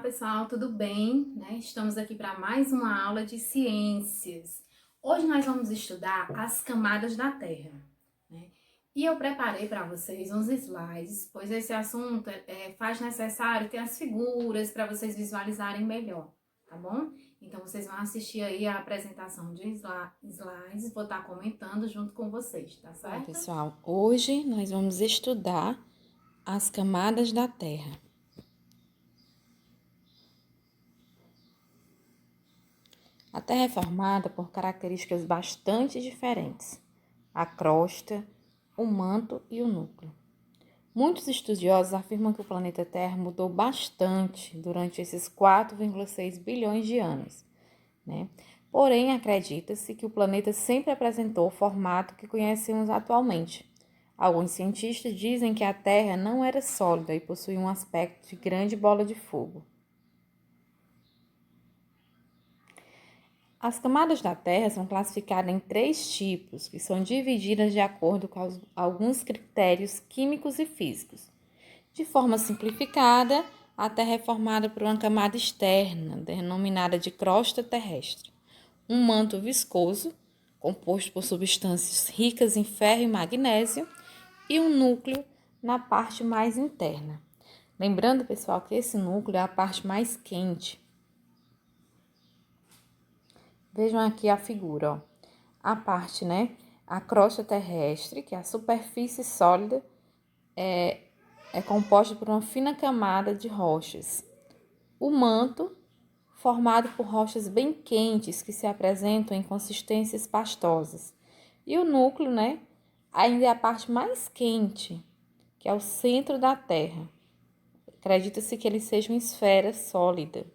pessoal, tudo bem? Estamos aqui para mais uma aula de ciências. Hoje nós vamos estudar as camadas da Terra, né? E eu preparei para vocês uns slides, pois esse assunto faz necessário ter as figuras para vocês visualizarem melhor, tá bom? Então vocês vão assistir aí a apresentação de slides, vou estar comentando junto com vocês, tá certo? Bom, pessoal, hoje nós vamos estudar as camadas da Terra. A Terra é formada por características bastante diferentes: a crosta, o manto e o núcleo. Muitos estudiosos afirmam que o planeta Terra mudou bastante durante esses 4,6 bilhões de anos, né? Porém, acredita-se que o planeta sempre apresentou o formato que conhecemos atualmente. Alguns cientistas dizem que a Terra não era sólida e possuía um aspecto de grande bola de fogo. As camadas da Terra são classificadas em 3 tipos, que são divididas de acordo com alguns critérios químicos e físicos. De forma simplificada, a Terra é formada por uma camada externa, denominada de crosta terrestre, um manto viscoso, composto por substâncias ricas em ferro e magnésio, e um núcleo na parte mais interna. Lembrando, pessoal, que esse núcleo é a parte mais quente. Vejam aqui a figura, ó. A parte, a crosta terrestre, que é a superfície sólida, é composta por uma fina camada de rochas. O manto, formado por rochas bem quentes que se apresentam em consistências pastosas. E o núcleo, ainda é a parte mais quente, que é o centro da Terra. Acredita-se que ele seja uma esfera sólida.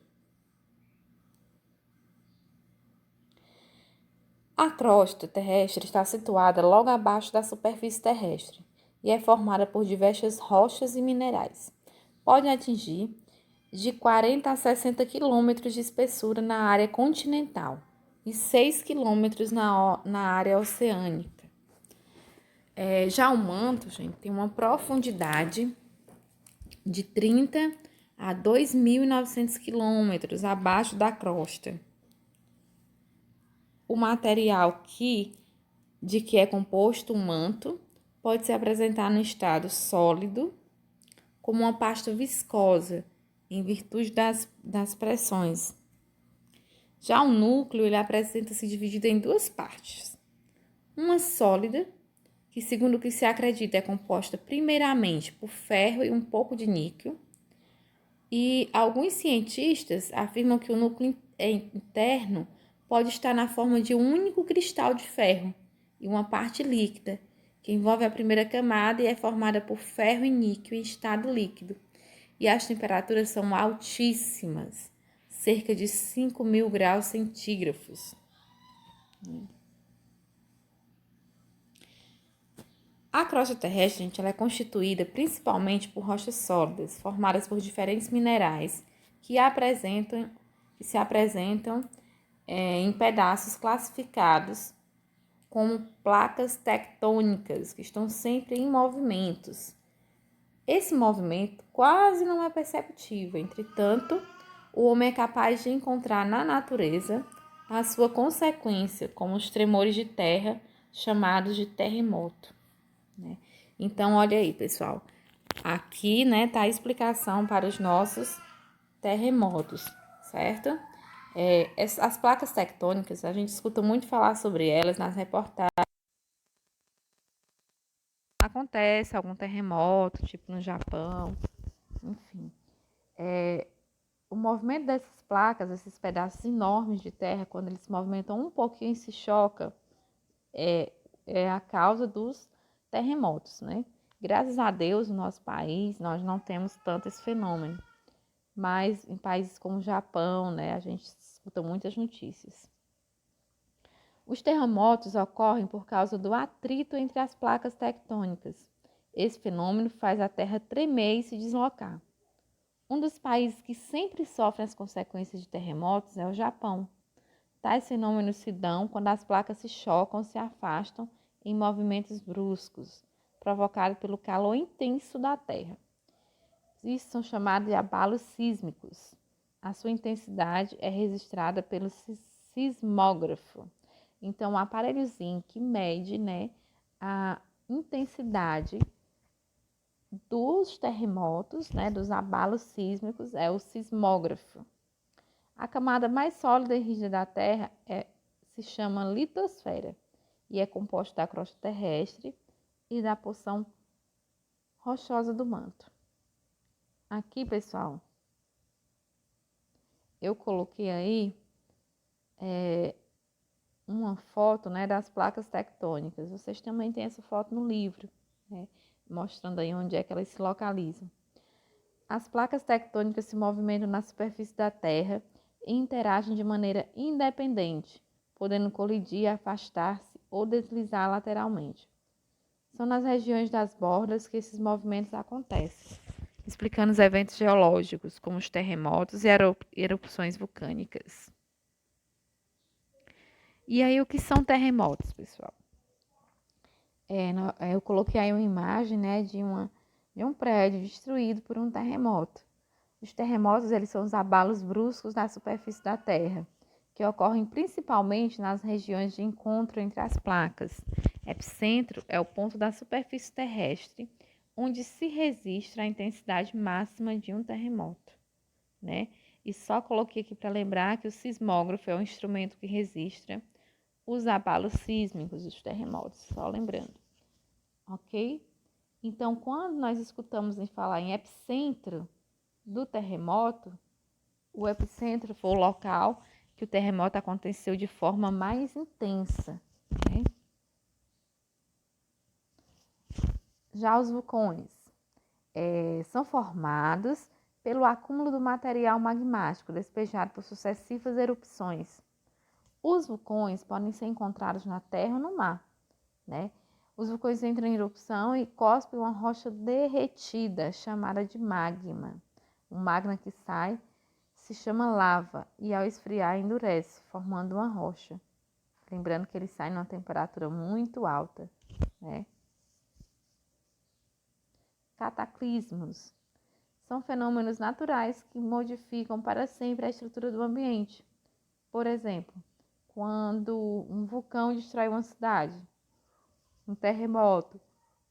A crosta terrestre está situada logo abaixo da superfície terrestre e é formada por diversas rochas e minerais. Pode atingir de 40 a 60 quilômetros de espessura na área continental e 6 quilômetros na área oceânica. Já o manto, gente, tem uma profundidade de 30 a 2.900 quilômetros abaixo da crosta. O material de que é composto o manto pode se apresentar no estado sólido, como uma pasta viscosa, em virtude das pressões. Já o núcleo, ele apresenta-se dividido em 2 partes. Uma sólida, que segundo o que se acredita é composta primeiramente por ferro e um pouco de níquel. E alguns cientistas afirmam que o núcleo interno pode estar na forma de um único cristal de ferro e uma parte líquida, que envolve a primeira camada e é formada por ferro e níquel em estado líquido. E as temperaturas são altíssimas, cerca de 5.000 graus centígrados. A crosta terrestre, gente, ela é constituída principalmente por rochas sólidas, formadas por diferentes minerais que se apresentam em pedaços classificados como placas tectônicas, que estão sempre em movimentos. Esse movimento quase não é perceptível, entretanto, o homem é capaz de encontrar na natureza a sua consequência, como os tremores de terra, chamados de terremoto. Então, olha aí, pessoal. Aqui, tá a explicação para os nossos terremotos, certo? As placas tectônicas, a gente escuta muito falar sobre elas nas reportagens. Acontece algum terremoto, tipo no Japão, enfim. O movimento dessas placas, esses pedaços enormes de terra, quando eles se movimentam um pouquinho e se chocam, é a causa dos terremotos, né? Graças a Deus, no nosso país, nós não temos tanto esse fenômeno. Mas em países como o Japão, a gente escuta muitas notícias. Os terremotos ocorrem por causa do atrito entre as placas tectônicas. Esse fenômeno faz a Terra tremer e se deslocar. Um dos países que sempre sofrem as consequências de terremotos é o Japão. Tais fenômenos se dão quando as placas se chocam ou se afastam em movimentos bruscos, provocados pelo calor intenso da Terra. Isso são chamados de abalos sísmicos. a sua intensidade é registrada pelo sismógrafo. Então, o aparelhozinho que mede, né, a intensidade dos terremotos, né, dos abalos sísmicos, é o sismógrafo. A camada mais sólida e rígida da Terra se chama litosfera e é composta da crosta terrestre e da porção rochosa do manto. Aqui, pessoal, eu coloquei aí uma foto, né, das placas tectônicas. Vocês também têm essa foto no livro, né, mostrando aí onde é que elas se localizam. As placas tectônicas se movimentam na superfície da Terra e interagem de maneira independente, podendo colidir, afastar-se ou deslizar lateralmente. São nas regiões das bordas que esses movimentos acontecem, explicando os eventos geológicos, como os terremotos e erupções vulcânicas. E aí, o que são terremotos, pessoal? Eu coloquei aí uma imagem, né, de um prédio destruído por um terremoto. Os terremotos, eles são os abalos bruscos na superfície da Terra, que ocorrem principalmente nas regiões de encontro entre as placas. Epicentro é o ponto da superfície terrestre onde se registra a intensidade máxima de um terremoto, né? E só coloquei aqui para lembrar que o sismógrafo é um instrumento que registra os abalos sísmicos dos terremotos, só lembrando, ok? Então, quando nós escutamos falar em epicentro do terremoto, o epicentro foi o local que o terremoto aconteceu de forma mais intensa, né? Já os vulcões são formados pelo acúmulo do material magmático despejado por sucessivas erupções. Os vulcões podem ser encontrados na terra ou no mar, né? Os vulcões entram em erupção e cospem uma rocha derretida, chamada de magma. O magma que sai se chama lava e ao esfriar endurece, formando uma rocha. Lembrando que ele sai numa temperatura muito alta, né? Cataclismos são fenômenos naturais que modificam para sempre a estrutura do ambiente. Por exemplo, quando um vulcão destrói uma cidade, um terremoto,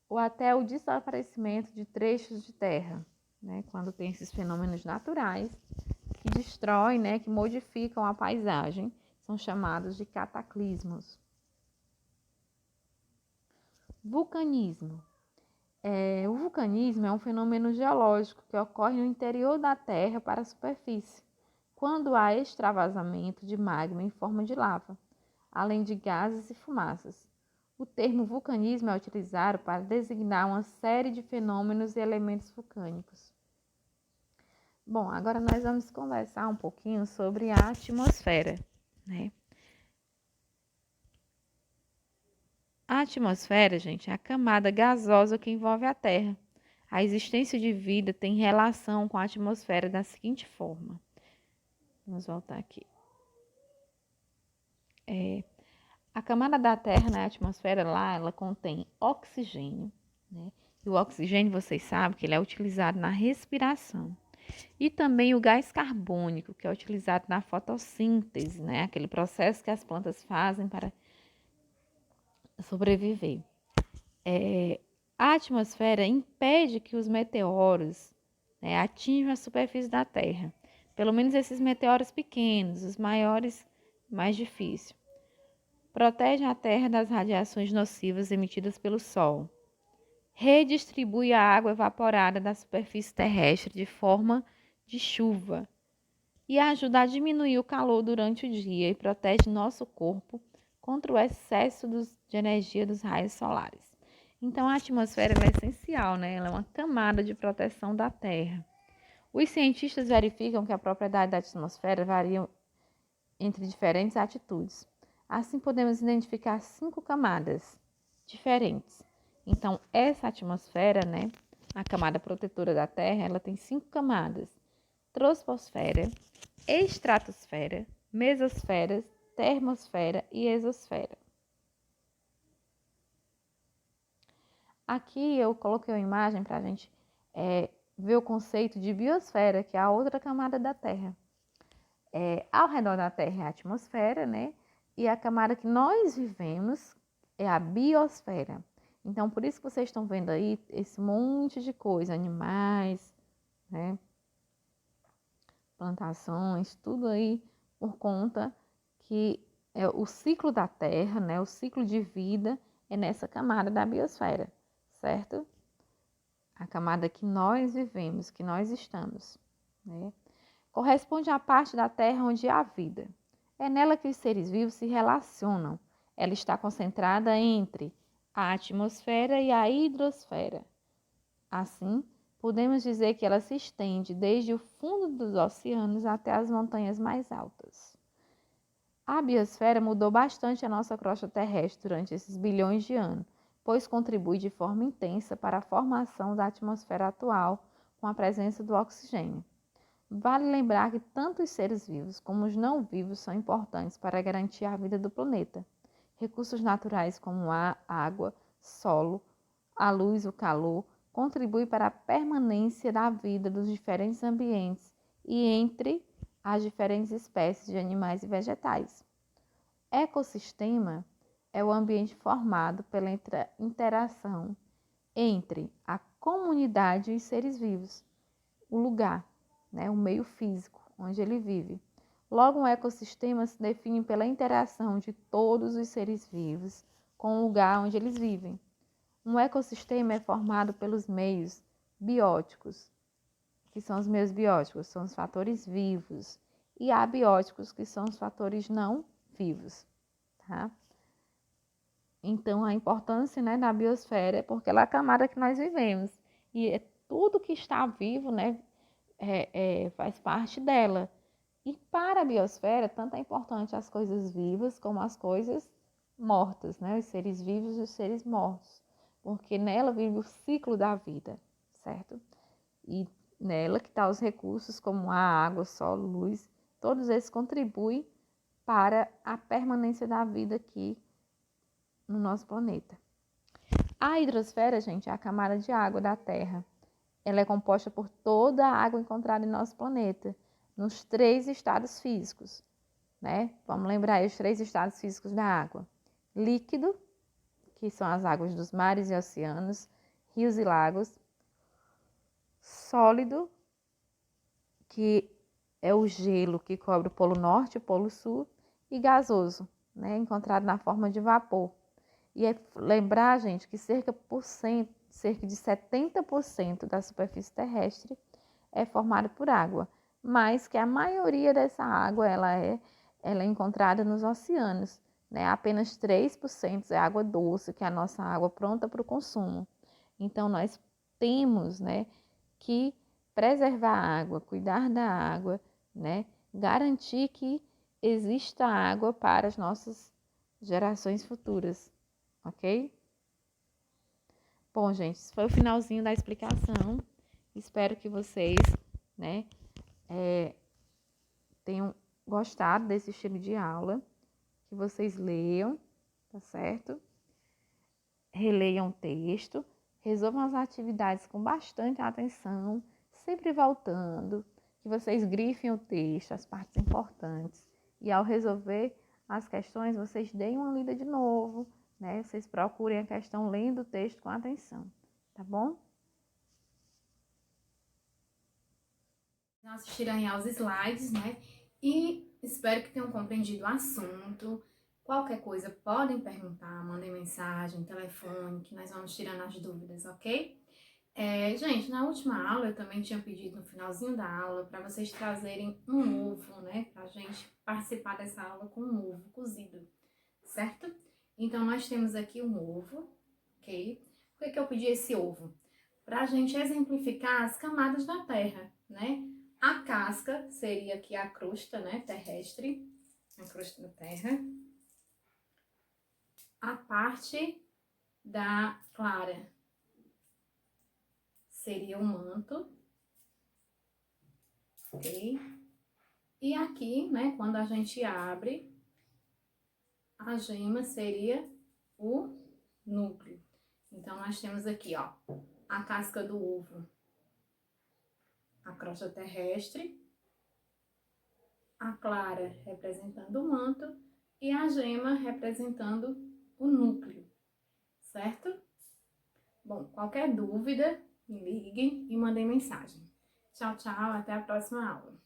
ou até o desaparecimento de trechos de terra, né? Quando tem esses fenômenos naturais que destroem, né? Que modificam a paisagem, são chamados de cataclismos. Vulcanismo. O vulcanismo é um fenômeno geológico que ocorre no interior da Terra para a superfície, quando há extravasamento de magma em forma de lava, além de gases e fumaças. O termo vulcanismo é utilizado para designar uma série de fenômenos e elementos vulcânicos. Bom, agora nós vamos conversar um pouquinho sobre a atmosfera, né? A atmosfera, gente, é a camada gasosa que envolve a Terra. A existência de vida tem relação com a atmosfera da seguinte forma. Vamos voltar aqui. A camada da Terra na atmosfera lá, ela contém oxigênio, né? E o oxigênio, vocês sabem que ele é utilizado na respiração. E também o gás carbônico, que é utilizado na fotossíntese, né? Aquele processo que as plantas fazem para sobreviver. A atmosfera impede que os meteoros, né, atinjam a superfície da Terra. Pelo menos esses meteoros pequenos, os maiores, mais difícil. Protege a Terra das radiações nocivas emitidas pelo Sol. Redistribui a água evaporada da superfície terrestre de forma de chuva. E ajuda a diminuir o calor durante o dia e protege nosso corpo contra o excesso de energia dos raios solares. Então, a atmosfera é essencial, né? Ela é uma camada de proteção da Terra. Os cientistas verificam que a propriedade da atmosfera varia entre diferentes altitudes. Assim, podemos identificar 5 camadas diferentes. Então, essa atmosfera, né, a camada protetora da Terra, ela tem 5 camadas: troposfera, estratosfera, mesosfera, termosfera e exosfera. Aqui eu coloquei uma imagem para a gente ver o conceito de biosfera, que é a outra camada da Terra, Ao redor da Terra é a atmosfera, né? E a camada que nós vivemos é a biosfera. Então, por isso que vocês estão vendo aí esse monte de coisa, animais, né? Plantações, tudo aí por conta que o ciclo da Terra, né? O ciclo de vida é nessa camada da biosfera, certo? A camada que nós vivemos, que nós estamos, né? Corresponde à parte da Terra onde há vida. É nela que os seres vivos se relacionam. Ela está concentrada entre a atmosfera e a hidrosfera. Assim, podemos dizer que ela se estende desde o fundo dos oceanos até as montanhas mais altas. A biosfera mudou bastante a nossa crosta terrestre durante esses bilhões de anos, pois contribui de forma intensa para a formação da atmosfera atual com a presença do oxigênio. Vale lembrar que tanto os seres vivos como os não vivos são importantes para garantir a vida do planeta. Recursos naturais como ar, água, solo, a luz, o calor, contribuem para a permanência da vida dos diferentes ambientes e entre as diferentes espécies de animais e vegetais. Ecossistema é o ambiente formado pela interação entre a comunidade e os seres vivos, o lugar, né, o meio físico onde ele vive. Logo, um ecossistema se define pela interação de todos os seres vivos com o lugar onde eles vivem. Um ecossistema é formado pelos meios bióticos, que são os meios bióticos, são os fatores vivos, e abióticos, que são os fatores não vivos, tá? Então, a importância, né, da biosfera é porque ela é a camada que nós vivemos, e tudo que está vivo, né, faz parte dela. E para a biosfera, tanto é importante as coisas vivas como as coisas mortas, né? Os seres vivos e os seres mortos, porque nela vive o ciclo da vida, certo? E nela que estão os recursos como a água, solo, luz, todos esses contribuem para a permanência da vida aqui no nosso planeta. A hidrosfera, gente, é a camada de água da Terra. Ela é composta por toda a água encontrada em nosso planeta, nos 3 estados físicos, né? Vamos lembrar aí os 3 estados físicos da água. Líquido, que são as águas dos mares e oceanos, rios e lagos. Sólido, que é o gelo que cobre o Polo Norte e o Polo Sul. E gasoso, né? Encontrado na forma de vapor. E é lembrar, gente, que cerca de 70% da superfície terrestre é formada por água, mas que a maioria dessa água ela é encontrada nos oceanos, né? Apenas 3% é água doce, que é a nossa água pronta para o consumo. Então, nós temos, né, que preservar a água, cuidar da água, né? Garantir que exista água para as nossas gerações futuras, ok? Bom, gente, esse foi o finalzinho da explicação. Espero que vocês, né, tenham gostado desse estilo de aula, que vocês leiam, tá certo? Releiam o texto, resolvam as atividades com bastante atenção, sempre voltando, que vocês grifem o texto, as partes importantes, e ao resolver as questões, vocês deem uma lida de novo, né? Vocês procurem a questão lendo o texto com atenção, tá bom? Assistiram aí aos slides, né? E espero que tenham compreendido o assunto. Qualquer coisa podem perguntar, mandem mensagem, telefone, que nós vamos tirando as dúvidas, ok? Gente, na última aula eu também tinha pedido no finalzinho da aula para vocês trazerem um ovo, né? Pra gente participar dessa aula com um ovo cozido, certo? Então nós temos aqui um ovo, ok? Por que eu pedi esse ovo? Pra gente exemplificar as camadas da Terra, né? A casca seria aqui a crosta, né, terrestre, a crosta da Terra. A parte da clara seria o manto, ok? E aqui, né, quando a gente abre, a gema seria o núcleo. Então, nós temos aqui, ó, a casca do ovo, a crosta terrestre, a clara representando o manto e a gema representando o núcleo, certo? Bom, qualquer dúvida, me liguem e mandem mensagem. Tchau, tchau, até a próxima aula.